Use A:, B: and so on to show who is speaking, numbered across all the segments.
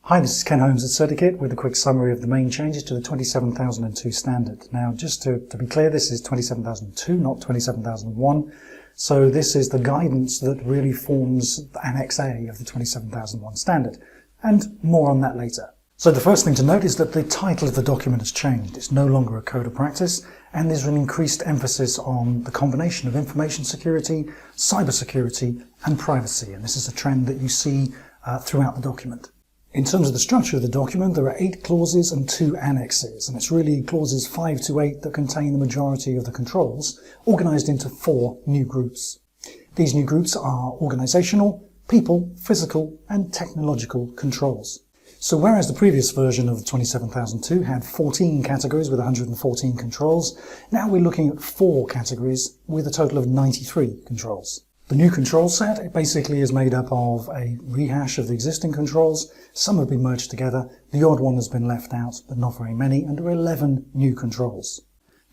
A: Hi, this is Ken Holmes at CertiKit with a quick summary of the main changes to the 27002 standard. Now, just to be clear, this is 27002, not 27001. So this is the guidance that really forms Annex A of the 27001 standard, and more on that later. So the first thing to note is that the title of the document has changed. It's no longer a code of practice, and there's an increased emphasis on the combination of information security, cybersecurity, and privacy. And this is a trend that you see throughout the document. In terms of the structure of the document, there are 8 clauses and 2 annexes, and it's really clauses 5 to 8 that contain the majority of the controls, organised into 4 new groups. These new groups are organisational, people, physical, and technological controls. So whereas the previous version of 27002 had 14 categories with 114 controls, now we're looking at 4 categories with a total of 93 controls. The new control set basically is made up of a rehash of the existing controls. Some have been merged together, the odd one has been left out, but not very many, and there are 11 new controls.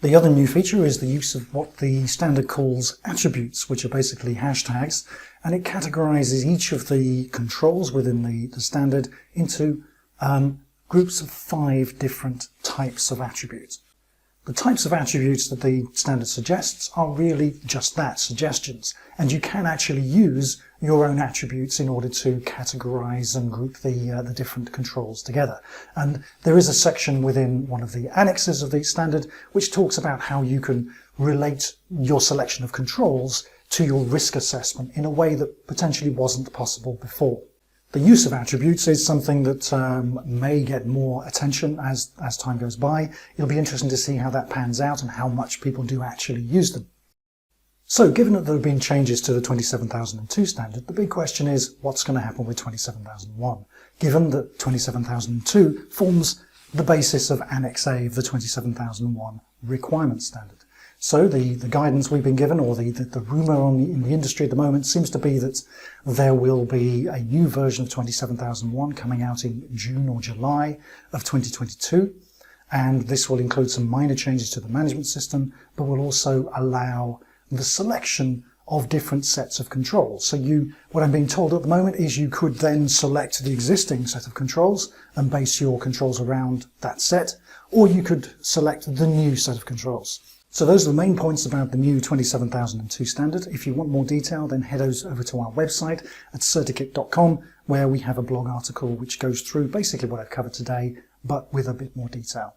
A: The other new feature is the use of what the standard calls attributes, which are basically hashtags, and it categorizes each of the controls within the standard into groups of 5 different types of attributes. The types of attributes that the standard suggests are really just that, suggestions, and you can actually use your own attributes in order to categorize and group the different controls together. And there is a section within one of the annexes of the standard which talks about how you can relate your selection of controls to your risk assessment in a way that potentially wasn't possible before. The use of attributes is something that may get more attention as time goes by. It'll be interesting to see how that pans out and how much people do actually use them. So given that there have been changes to the 27002 standard, the big question is what's going to happen with 27001, given that 27002 forms the basis of Annex A of the 27001 requirement standard. So the guidance we've been given, or the rumour in the industry at the moment, seems to be that there will be a new version of 27001 coming out in June or July of 2022. And this will include some minor changes to the management system, but will also allow the selection of different sets of controls. So what I'm being told at the moment is you could then select the existing set of controls and base your controls around that set, or you could select the new set of controls. So those are the main points about the new 27002 standard. If you want more detail, then head over to our website at CertiKit.com, where we have a blog article which goes through basically what I've covered today, but with a bit more detail.